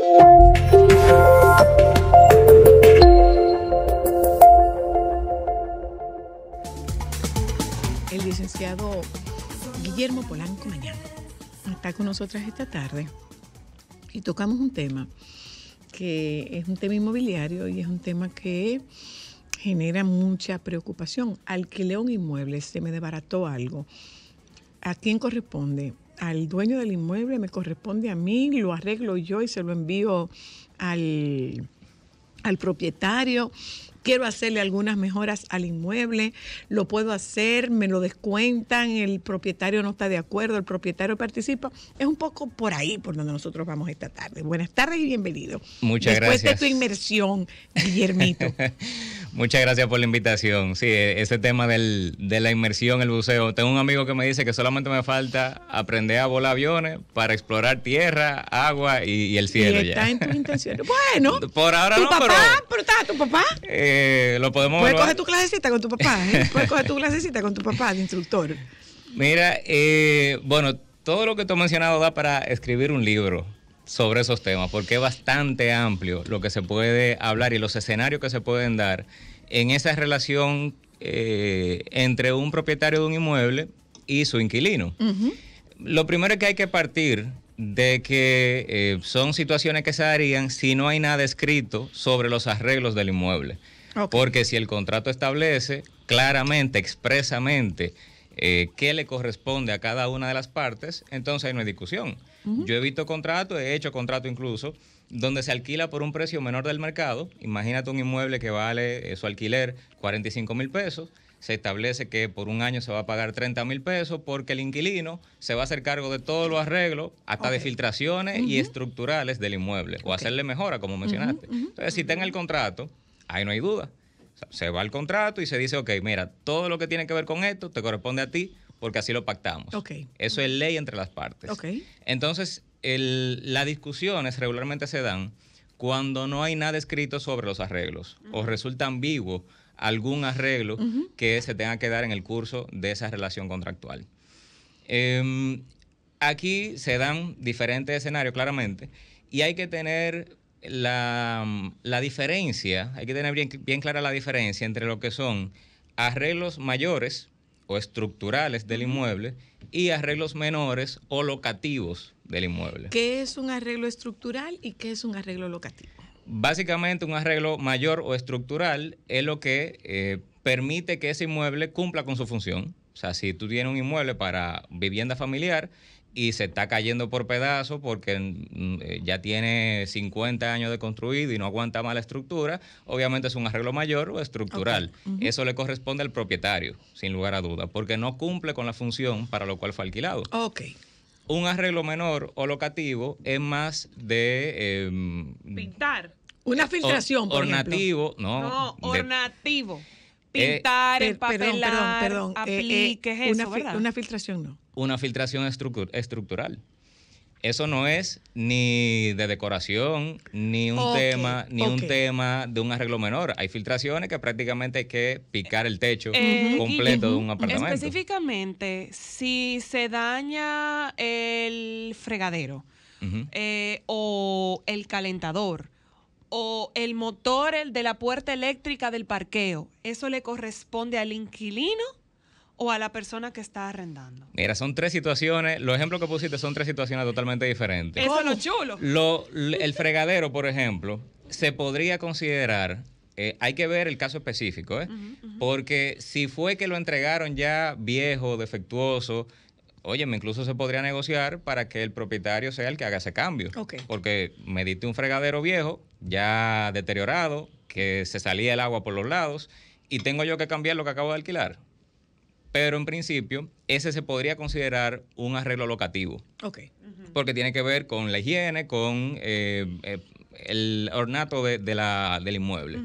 El licenciado Guillermo Polanco Mañán está con nosotras esta tarde y tocamos un tema que es un tema inmobiliario y es un tema que genera mucha preocupación. Alquilé un inmueble, se me desbarató algo. ¿A quién corresponde? ¿Al dueño del inmueble? ¿Me corresponde a mí? ¿Lo arreglo yo y se lo envío al propietario? Quiero hacerle algunas mejoras al inmueble, lo puedo hacer, me lo descuentan, el propietario no está de acuerdo, el propietario participa. Es un poco por ahí por donde nosotros vamos esta tarde. Buenas tardes y bienvenido. Muchas gracias. Después de tu inmersión, Guillermito. Muchas gracias por la invitación. Sí, ese tema de la inmersión, el buceo. Tengo un amigo que me dice que solamente me falta aprender a volar aviones para explorar tierra, agua y el cielo. Y está ya en tus intenciones. Bueno, por ahora ¿tu no, papá? ¿Pero está tu papá? Lo podemos Puedes coger tu clasecita con tu papá, ¿eh? Puedes coger tu clasecita con tu papá de instructor. Mira, bueno, todo lo que tú has mencionado da para escribir un libro sobre esos temas, porque es bastante amplio lo que se puede hablar y los escenarios que se pueden dar en esa relación entre un propietario de un inmueble y su inquilino. Uh-huh. Lo primero es que hay que partir de que son situaciones que se darían si no hay nada escrito sobre los arreglos del inmueble. Okay. Porque si el contrato establece claramente, expresamente, qué le corresponde a cada una de las partes, entonces ahí no hay discusión. Uh-huh. Yo he visto contratos, he hecho contrato incluso, donde se alquila por un precio menor del mercado. Imagínate un inmueble que vale su alquiler 45,000 pesos. Se establece que por un año se va a pagar 30,000 pesos porque el inquilino se va a hacer cargo de todos los arreglos, hasta de filtraciones y estructurales del inmueble, o hacerle mejora, como mencionaste. Entonces, si está en el contrato, ahí no hay duda. O sea, se va al contrato y se dice, ok, mira, todo lo que tiene que ver con esto te corresponde a ti porque así lo pactamos. Okay. Eso es ley entre las partes. Okay. Entonces, las discusiones regularmente se dan cuando no hay nada escrito sobre los arreglos o resulta ambiguo algún arreglo que se tenga que dar en el curso de esa relación contractual. Aquí se dan diferentes escenarios claramente y hay que tener la diferencia, hay que tener bien clara la diferencia entre lo que son arreglos mayores o estructurales del inmueble y arreglos menores o locativos del inmueble. ¿Qué es un arreglo estructural y qué es un arreglo locativo? Básicamente, un arreglo mayor o estructural es lo que permite que ese inmueble cumpla con su función. O sea, si tú tienes un inmueble para vivienda familiar y se está cayendo por pedazos porque ya tiene 50 años de construido y no aguanta más la estructura, obviamente es un arreglo mayor o estructural. Okay. Eso le corresponde al propietario, sin lugar a duda, porque no cumple con la función para lo cual fue alquilado. Okay. Un arreglo menor o locativo es más de... pintar. Una filtración, por ornativo, ejemplo. No, ornativo. Pintar, empapelar, perdón. Aplique, es eso, ¿verdad? Una filtración no. Una filtración estructural. Eso no es ni de decoración, ni un tema de un arreglo menor. Hay filtraciones que prácticamente hay que picar el techo completo de un apartamento. Específicamente, si se daña el fregadero o el calentador o el motor de la puerta eléctrica del parqueo, ¿eso le corresponde al inquilino o a la persona que está arrendando? Mira, son tres situaciones. Los ejemplos que pusiste son tres situaciones totalmente diferentes. Eso es lo chulo. El fregadero, por ejemplo, se podría considerar, hay que ver el caso específico, porque si fue que lo entregaron ya viejo, defectuoso, óyeme, incluso se podría negociar para que el propietario sea el que haga ese cambio. Okay. Porque me diste un fregadero viejo, ya deteriorado, que se salía el agua por los lados, y tengo yo que cambiar lo que acabo de alquilar. Pero en principio, ese se podría considerar un arreglo locativo. Okay. Porque tiene que ver con la higiene, con el ornato del inmueble.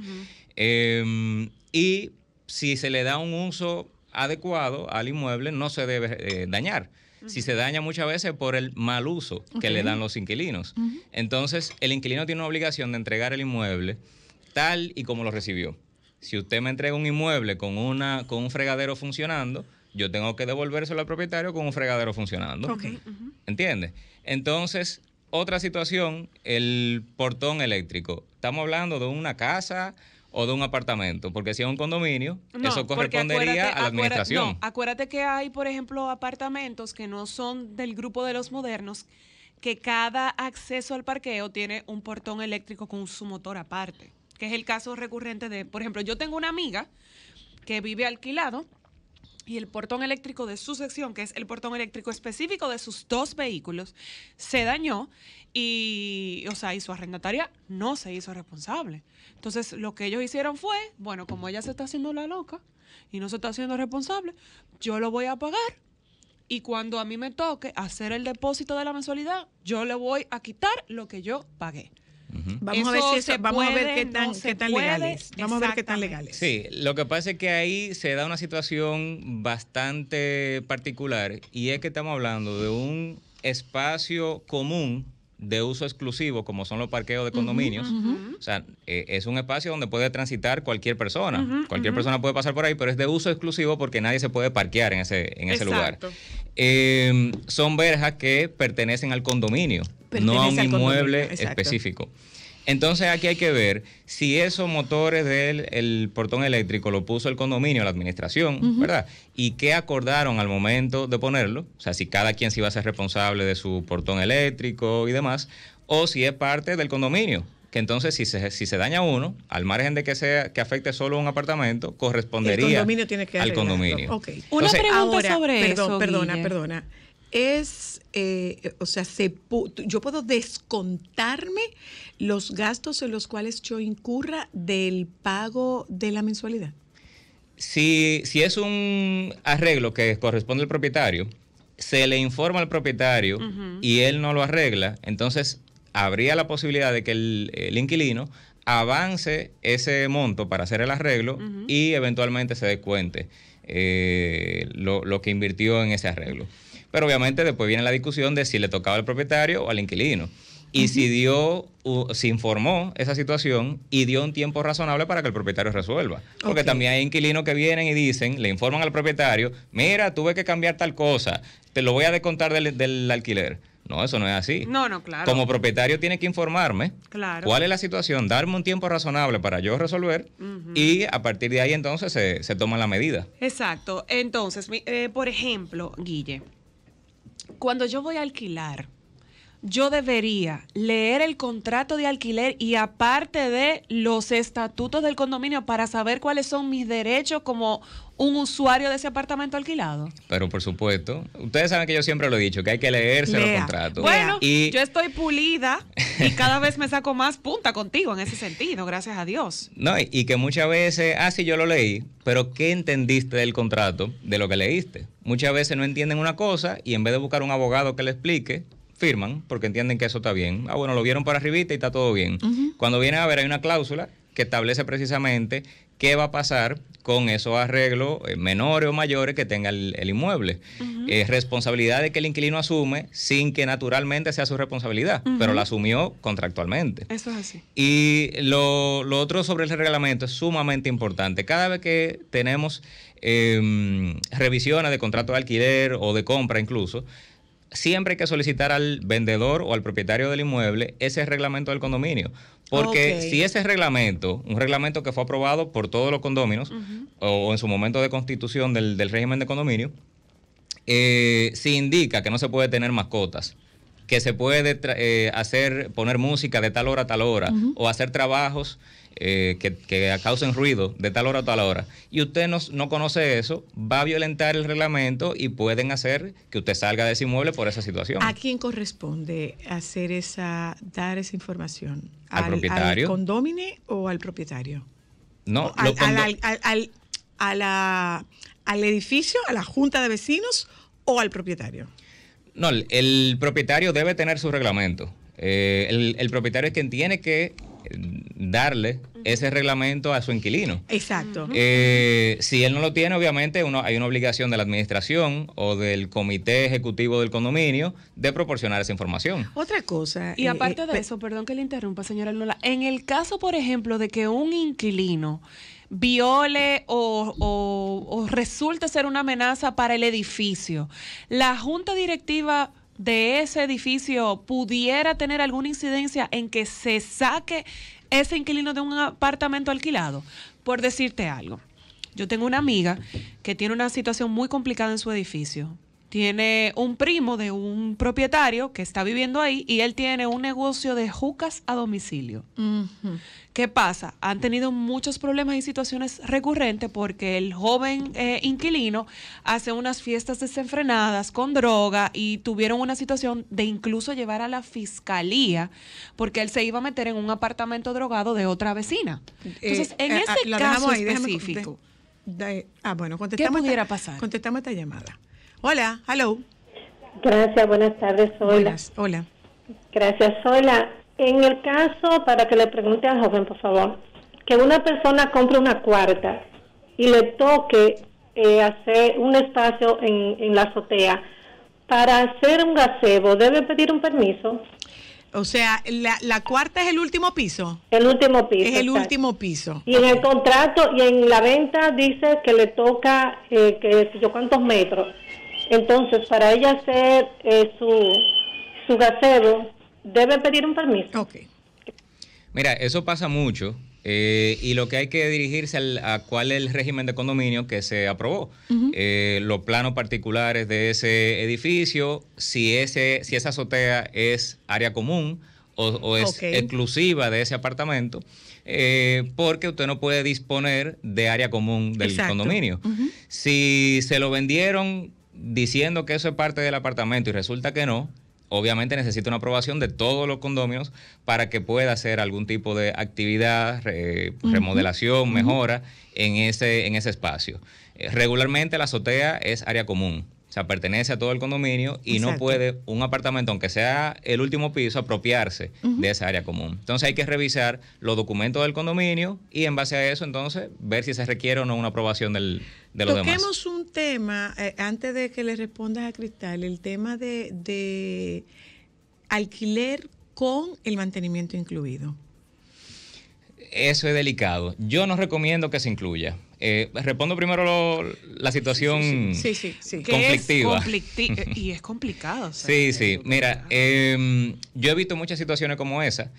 Y si se le da un uso adecuado al inmueble, no se debe dañar. Si se daña muchas veces por el mal uso que le dan los inquilinos. Entonces, el inquilino tiene una obligación de entregar el inmueble tal y como lo recibió. Si usted me entrega un inmueble con un fregadero funcionando, yo tengo que devolvérselo al propietario con un fregadero funcionando. Okay. ¿Entiendes? Entonces, otra situación, el portón eléctrico. Estamos hablando de una casa o de un apartamento, porque si es un condominio, No, eso porque correspondería a la administración. No, acuérdate que hay, por ejemplo, apartamentos que no son del grupo de los modernos, que cada acceso al parqueo tiene un portón eléctrico con su motor aparte, que es el caso recurrente de, por ejemplo, yo tengo una amiga que vive alquilado y el portón eléctrico de su sección, que es el portón eléctrico específico de sus 2 vehículos, se dañó y su arrendataria no se hizo responsable. Entonces, lo que ellos hicieron fue, bueno, como ella se está haciendo la loca y no se está haciendo responsable, yo lo voy a pagar y cuando a mí me toque hacer el depósito de la mensualidad, yo le voy a quitar lo que yo pagué. Vamos a ver si eso, vamos a ver qué tan legal es. Vamos a ver qué tan legal es. Sí, lo que pasa es que ahí se da una situación bastante particular y es que estamos hablando de un espacio común de uso exclusivo, como son los parqueos de condominios. O sea, es un espacio donde puede transitar cualquier persona. Cualquier persona puede pasar por ahí, pero es de uso exclusivo porque nadie se puede parquear en ese lugar. Son verjas que pertenecen al condominio, no a un inmueble específico. Entonces aquí hay que ver si esos motores del portón eléctrico lo puso el condominio, la administración, ¿verdad? Y qué acordaron al momento de ponerlo, o sea, si cada quien se iba a ser responsable de su portón eléctrico y demás, o si es parte del condominio, que entonces si se daña uno, al margen de que afecte solo un apartamento, correspondería el condominio tiene que al condominio. Okay. Una pregunta ahora, sobre eso, Perdona. Yo puedo descontarme los gastos en los cuales yo incurra del pago de la mensualidad. Si es un arreglo que corresponde al propietario, se le informa al propietario y él no lo arregla, entonces habría la posibilidad de que el inquilino avance ese monto para hacer el arreglo y eventualmente se descuente lo que invirtió en ese arreglo. Pero obviamente después viene la discusión de si le tocaba al propietario o al inquilino. Y si informó esa situación y dio un tiempo razonable para que el propietario resuelva. Porque también hay inquilinos que vienen y dicen, le informan al propietario, mira, tuve que cambiar tal cosa, te lo voy a descontar del alquiler. No, eso no es así. No, claro. Como propietario tiene que informarme cuál es la situación, darme un tiempo razonable para yo resolver y a partir de ahí entonces se toma la medida. Exacto. Entonces, por ejemplo, Guille, cuando yo voy a alquilar, yo debería leer el contrato de alquiler y aparte de los estatutos del condominio para saber cuáles son mis derechos como un usuario de ese apartamento alquilado. Pero por supuesto, ustedes saben que yo siempre lo he dicho, que hay que leerse los contratos. Bueno, yo estoy pulida y cada vez me saco más punta contigo en ese sentido, gracias a Dios. No, y que muchas veces, sí, yo lo leí, pero ¿qué entendiste del contrato de lo que leíste? Muchas veces no entienden una cosa y en vez de buscar un abogado que le explique, firman porque entienden que eso está bien. Bueno, lo vieron por arribita y está todo bien. Cuando vienen a ver, hay una cláusula que establece precisamente qué va a pasar con esos arreglos menores o mayores que tenga el inmueble. Responsabilidad que el inquilino asume sin que naturalmente sea su responsabilidad, pero la asumió contractualmente. Eso es así. Y lo otro sobre el reglamento es sumamente importante. Cada vez que tenemos revisiones de contrato de alquiler o de compra incluso, siempre hay que solicitar al vendedor o al propietario del inmueble ese reglamento del condominio. Porque si ese reglamento, un reglamento que fue aprobado por todos los condominios o en su momento de constitución del régimen de condominio, si indica que no se puede tener mascotas, que se puede poner música de tal hora a tal hora o hacer trabajos que causen ruido de tal hora a tal hora, y usted no conoce eso, va a violentar el reglamento y pueden hacer que usted salga de ese inmueble por esa situación. ¿A quién corresponde dar esa información? ¿Al propietario? ¿Al condominio o al propietario? No, al edificio, a la junta de vecinos o al propietario. No, el propietario debe tener su reglamento. El propietario es quien tiene que darle ese reglamento a su inquilino. Exacto. Si él no lo tiene, obviamente hay una obligación de la administración o del comité ejecutivo del condominio de proporcionar esa información. Otra cosa. Y aparte de eso, perdón que le interrumpa, señora Lola, en el caso, por ejemplo, de que un inquilino viole o resulte ser una amenaza para el edificio, la junta directiva de ese edificio pudiera tener alguna incidencia en que se saque ese inquilino de un apartamento alquilado? Por decirte algo, yo tengo una amiga que tiene una situación muy complicada en su edificio. Tiene un primo de un propietario que está viviendo ahí y él tiene un negocio de jucas a domicilio. ¿Qué pasa? Han tenido muchos problemas y situaciones recurrentes porque el joven inquilino hace unas fiestas desenfrenadas con droga y tuvieron una situación de incluso llevar a la fiscalía porque él se iba a meter en un apartamento drogado de otra vecina. Entonces, en ese caso específico, bueno, ¿qué pudiera pasar? Contestamos esta llamada. Hola, hello. Gracias, buenas tardes, Zoila. Buenas, hola. Gracias, Zoila. En el caso, para que le pregunte al joven, por favor, que una persona compre una cuarta y le toque hacer un espacio en la azotea, para hacer un gazebo, ¿debe pedir un permiso? O sea, la cuarta es el último piso. El último piso. Es el último piso. Y en el contrato y en la venta dice que le toca, que sé yo cuántos metros. Entonces, para ella hacer su gazebo, ¿debe pedir un permiso? Ok. Mira, eso pasa mucho y lo que hay que dirigirse a cuál es el régimen de condominio que se aprobó. Los planos particulares de ese edificio, si esa azotea es área común o es exclusiva de ese apartamento, porque usted no puede disponer de área común del condominio. Si se lo vendieron diciendo que eso es parte del apartamento y resulta que no, obviamente necesita una aprobación de todos los condominios para que pueda hacer algún tipo de actividad, remodelación, mejora en ese espacio. Regularmente la azotea es área común, o sea, pertenece a todo el condominio y no puede un apartamento, aunque sea el último piso, apropiarse de esa área común. Entonces hay que revisar los documentos del condominio y en base a eso entonces ver si se requiere o no una aprobación de los demás. Toquemos un tema, antes de que le respondas a Cristal, el tema de alquiler con el mantenimiento incluido. Eso es delicado. Yo no recomiendo que se incluya. Respondo primero la situación conflictiva. Y es complicado. O sea, sí. Mira, yo he visto muchas situaciones como esa,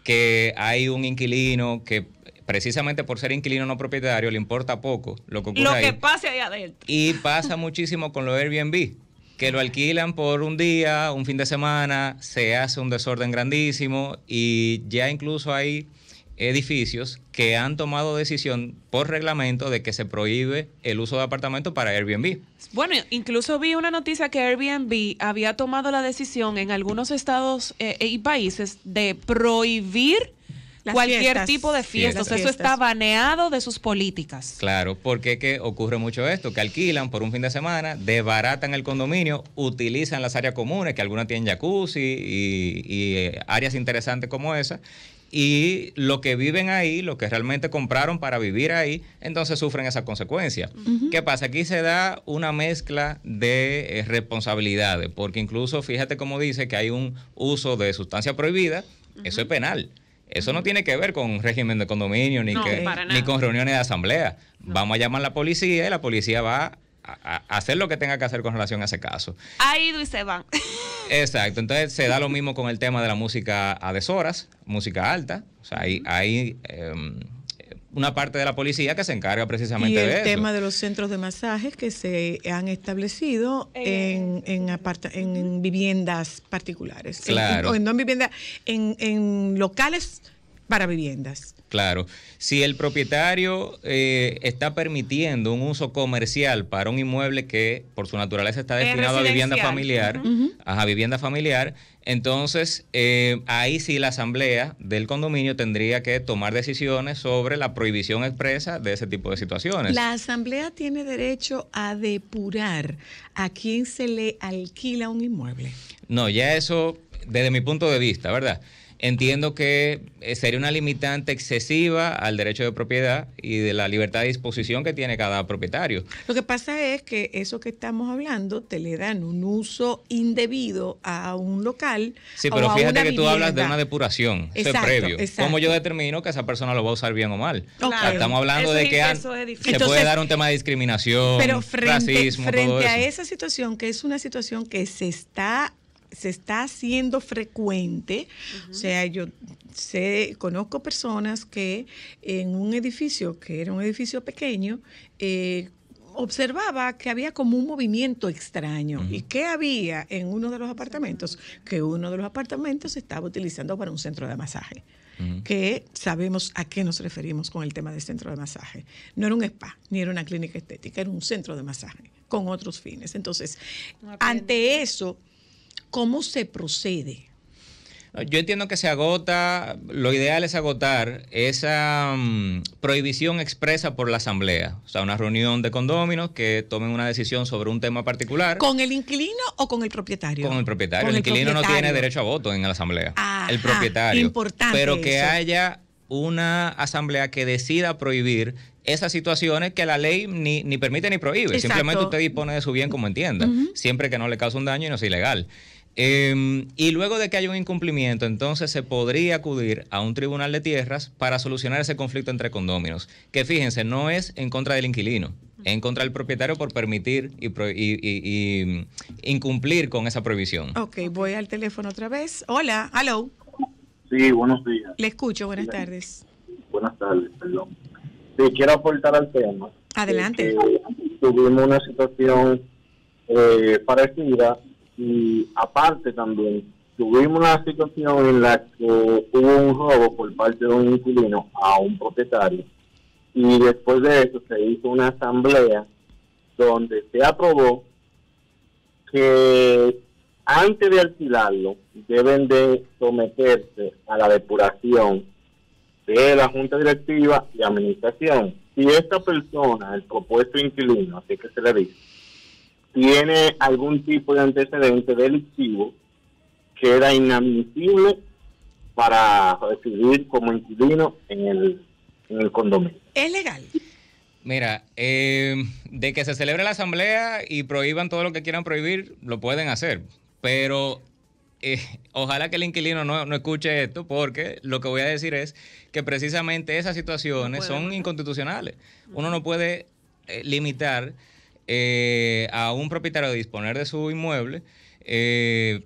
que hay un inquilino que precisamente por ser inquilino no propietario le importa poco lo que ocurre ahí. Lo que pase ahí adentro. Y pasa muchísimo con los Airbnb, que lo alquilan por un día, un fin de semana, se hace un desorden grandísimo y ya incluso hay edificios que han tomado decisión por reglamento de que se prohíbe el uso de apartamentos para Airbnb. Bueno, incluso vi una noticia que Airbnb había tomado la decisión en algunos estados y países de prohibir cualquier tipo de fiestas. Eso está baneado de sus políticas. Claro, porque que ocurre mucho esto, que alquilan por un fin de semana, desbaratan el condominio, utilizan las áreas comunes, que algunas tienen jacuzzi y áreas interesantes como esa, y los que viven ahí, los que realmente compraron para vivir ahí, entonces sufren esas consecuencias. ¿Qué pasa? Aquí se da una mezcla de responsabilidades, porque incluso fíjate cómo dice que hay un uso de sustancia prohibida, eso es penal. Eso no tiene que ver con régimen de condominio ni con reuniones de asamblea. Vamos a llamar a la policía y la policía va a hacer lo que tenga que hacer con relación a ese caso. Ha ido y se van. Exacto. Entonces se da lo mismo con el tema de la música a deshoras, música alta. O sea, hay una parte de la policía que se encarga precisamente de eso. Y el tema de los centros de masajes que se han establecido en viviendas particulares. Claro. En locales para viviendas. Claro. Si el propietario está permitiendo un uso comercial para un inmueble que por su naturaleza está destinado a vivienda familiar, vivienda familiar, entonces ahí sí la asamblea del condominio tendría que tomar decisiones sobre la prohibición expresa de ese tipo de situaciones. La asamblea tiene derecho a depurar a quién se le alquila un inmueble. No, ya eso, desde mi punto de vista, ¿verdad? Entiendo que sería una limitante excesiva al derecho de propiedad y de la libertad de disposición que tiene cada propietario. Lo que pasa es que eso que estamos hablando te le dan un uso indebido a un local. Sí, pero fíjate que tú hablas de una depuración, eso es previo. Exacto. ¿Cómo yo determino que esa persona lo va a usar bien o mal? Claro. Estamos hablando de que se puede dar un tema de discriminación, pero racismo, todo eso. a esa situación, que es una situación que se está se está haciendo frecuente. O sea, yo conozco personas que en un edificio, que era un edificio pequeño, observaba que había como un movimiento extraño. ¿Y qué había en uno de los apartamentos? Que uno de los apartamentos se estaba utilizando para un centro de masaje. Que sabemos a qué nos referimos con el tema del centro de masaje. No era un spa, ni era una clínica estética, era un centro de masaje con otros fines. Entonces, ante eso, ¿cómo se procede? Yo entiendo que se agota, lo ideal es agotar esa prohibición expresa por la asamblea, o sea, una reunión de condóminos que tomen una decisión sobre un tema particular. ¿Con el inquilino o con el propietario? Con el propietario. El inquilino no tiene derecho a voto en la asamblea. El propietario. Importante. Pero que eso. haya una asamblea que decida prohibir esas situaciones que la ley ni permite ni prohíbe. Exacto. Simplemente usted dispone de su bien como entienda, siempre que no le cause un daño y no sea ilegal. Y luego de que haya un incumplimiento, entonces se podría acudir a un tribunal de tierras para solucionar ese conflicto entre condóminos, que fíjense, no es en contra del inquilino, es en contra del propietario por permitir y incumplir con esa prohibición. Ok, voy al teléfono otra vez. Hola, hello. Sí, buenos días. Le escucho, buenas tardes. Buenas tardes, perdón. Sí, quiero aportar al tema. Adelante. Tuvimos una situación parecida. Y aparte también tuvimos una situación en la que hubo un robo por parte de un inquilino a un propietario, y después de eso se hizo una asamblea donde se aprobó que antes de alquilarlo deben de someterse a la depuración de la junta directiva y administración. Si esta persona, el propuesto inquilino, así que se le dice, tiene algún tipo de antecedente delictivo, queda inadmisible para recibir como inquilino en el condominio. ¿Es legal? Mira, de que se celebre la asamblea y prohíban todo lo que quieran prohibir, lo pueden hacer, pero ojalá que el inquilino no escuche esto, porque lo que voy a decir es que precisamente esas situaciones son inconstitucionales. Uno no puede limitar a un propietario de disponer de su inmueble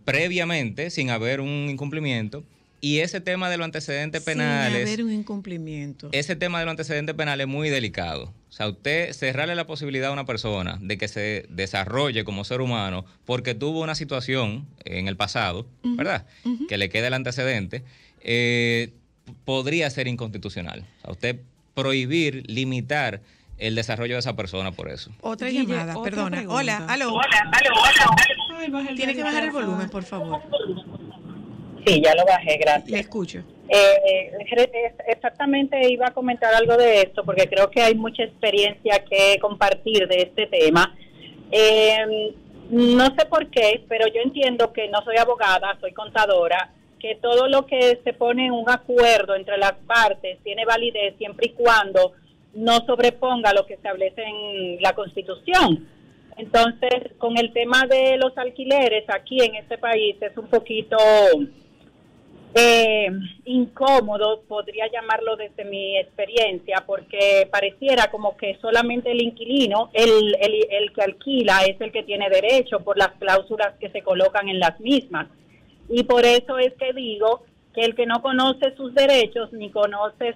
previamente sin haber un incumplimiento. Y ese tema de los antecedentes penales, sin haber un incumplimiento, ese tema de los antecedentes penales es muy delicado. O sea, usted cerrarle la posibilidad a una persona de que se desarrolle como ser humano porque tuvo una situación en el pasado, ¿verdad? Que le quede el antecedente, podría ser inconstitucional. O sea, usted prohibir, limitar el desarrollo de esa persona por eso. Otra Guille, llamada, otra perdona. pregunta. Hola, aló. Ay, Tiene que bajar el volumen, por favor. Sí, ya lo bajé, gracias. Le escucho. Exactamente iba a comentar algo de esto porque creo que hay mucha experiencia que compartir de este tema. No sé por qué, pero yo entiendo que no soy abogada, soy contadora, que todo lo que se pone en un acuerdo entre las partes tiene validez siempre y cuando no sobreponga lo que establece en la Constitución. Entonces, con el tema de los alquileres aquí en este país es un poquito incómodo, podría llamarlo desde mi experiencia, porque pareciera como que solamente el inquilino, el que alquila, es el que tiene derecho por las cláusulas que se colocan en las mismas. Y por eso es que digo que el que no conoce sus derechos ni conoce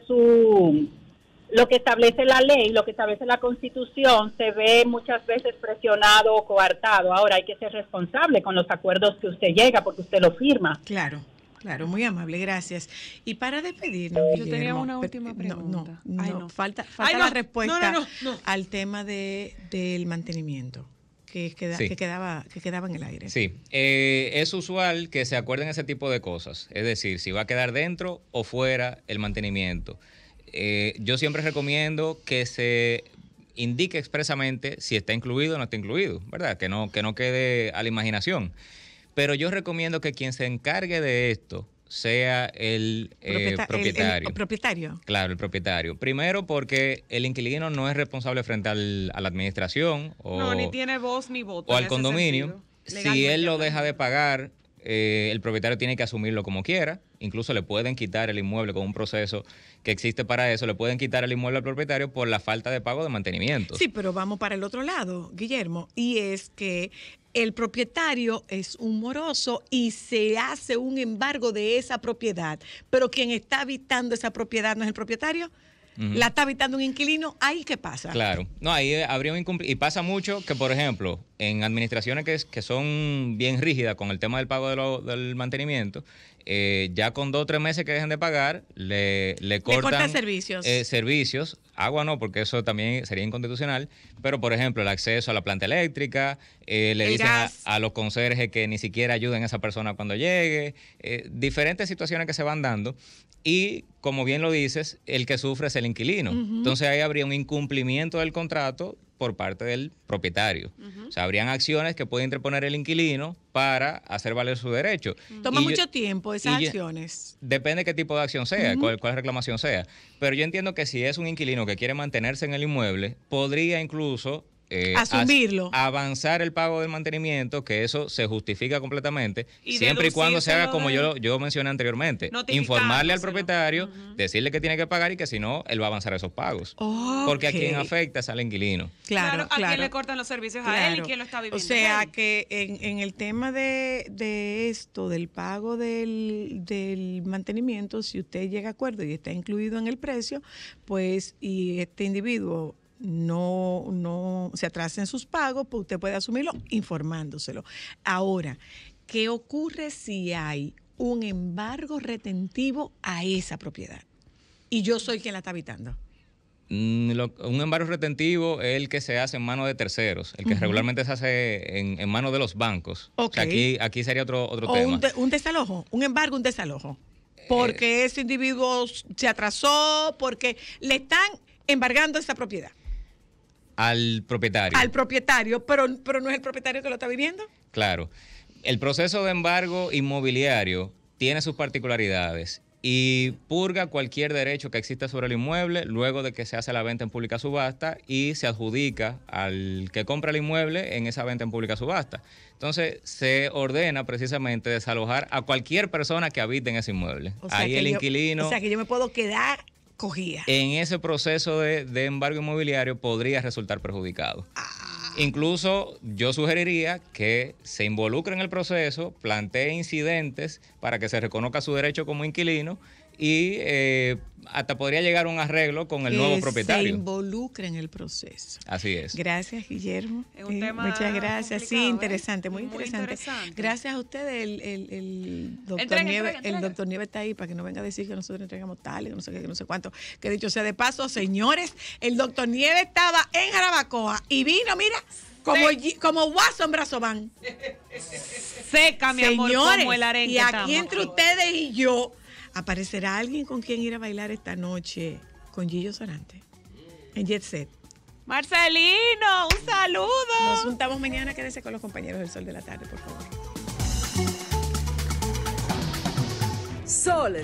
lo que establece la ley, lo que establece la Constitución, se ve muchas veces presionado o coartado. Ahora hay que ser responsable con los acuerdos que usted llega porque usted lo firma. Claro, muy amable, gracias. Y para despedirnos, yo tenía una última pregunta. No. Falta la respuesta al tema del mantenimiento. Que quedaba en el aire. Sí, es usual que se acuerden ese tipo de cosas, es decir, si va a quedar dentro o fuera el mantenimiento. Yo siempre recomiendo que se indique expresamente si está incluido o no está incluido, ¿verdad? Que no quede a la imaginación. Pero yo recomiendo que quien se encargue de esto sea el propietario. El propietario. Claro, el propietario. Primero porque el inquilino no es responsable frente a la administración o ni tiene voz ni voto. o al condominio. Si él lo deja de pagar el propietario tiene que asumirlo como quiera. Incluso le pueden quitar el inmueble con un proceso que existe para eso. Le pueden quitar el inmueble al propietario por la falta de pago de mantenimiento. Sí, pero vamos para el otro lado, Guillermo, y es que el propietario es un moroso y se hace un embargo de esa propiedad, pero quien está habitando esa propiedad no es el propietario. La está habitando un inquilino, ¿ahí qué pasa? Claro, no, ahí habría un incumplimiento. Y pasa mucho que, por ejemplo, en administraciones que son bien rígidas con el tema del pago del mantenimiento, ya con 2 o 3 meses que dejen de pagar, le cortan servicios. Servicios. Agua no, porque eso también sería inconstitucional, pero por ejemplo el acceso a la planta eléctrica, le dicen a los conserjes que ni siquiera ayuden a esa persona cuando llegue, diferentes situaciones que se van dando. Y como bien lo dices, el que sufre es el inquilino. Entonces ahí habría un incumplimiento del contrato por parte del propietario. O sea, habrían acciones que puede interponer el inquilino para hacer valer su derecho. Toma mucho tiempo esas acciones. Depende qué tipo de acción sea, cuál reclamación sea. Pero yo entiendo que si es un inquilino que quiere mantenerse en el inmueble, podría incluso asumirlo, avanzar el pago del mantenimiento, que eso se justifica completamente, siempre y cuando se haga como yo mencioné anteriormente, informarle al propietario, decirle que tiene que pagar y que si no, él va a avanzar esos pagos. Porque a quien afecta es al inquilino. Claro. A quien le cortan los servicios a él y quien lo está viviendo. O sea, que en el tema de esto, del pago del mantenimiento, si usted llega a acuerdo y está incluido en el precio, pues, y este individuo no se atrasen sus pagos, pues usted puede asumirlo informándoselo. Ahora, ¿qué ocurre si hay un embargo retentivo a esa propiedad? Y yo soy quien la está habitando. Un embargo retentivo es el que se hace en manos de terceros, el que regularmente se hace en manos de los bancos. O sea, aquí sería otro tema. Un desalojo, un embargo, un desalojo. Porque ese individuo se atrasó, porque le están embargando esa propiedad. Al propietario. Al propietario, pero no es el propietario que lo está viviendo. Claro. El proceso de embargo inmobiliario tiene sus particularidades y purga cualquier derecho que exista sobre el inmueble luego de que se hace la venta en pública subasta y se adjudica al que compra el inmueble en esa venta en pública subasta. Entonces, se ordena precisamente desalojar a cualquier persona que habite en ese inmueble. O sea, ahí el inquilino... O sea, que yo me puedo quedar cogida. En ese proceso de embargo inmobiliario podría resultar perjudicado. Incluso yo sugeriría que se involucre en el proceso, plantee incidentes para que se reconozca su derecho como inquilino y hasta podría llegar a un arreglo con el nuevo propietario. Se involucre en el proceso. Así es. Gracias, Guillermo. Es un tema muchas gracias. Sí, interesante, muy interesante. interesante. Gracias a ustedes. El doctor Nieves, el doctor Nieves está ahí para que no venga a decir que nosotros entregamos tal y no sé qué, que no sé cuánto. Que dicho sea de paso, señores, el doctor Nieves estaba en Jarabacoa y vino, mira, como Watson Brazoban. Seca, mi amor, como el arenque. Y aquí entre ustedes y yo aparecerá alguien con quien ir a bailar esta noche con Gillo Sarante en Jet Set. Marcelino, un saludo. Nos juntamos mañana, quédese con los compañeros del Sol de la Tarde, por favor. Sol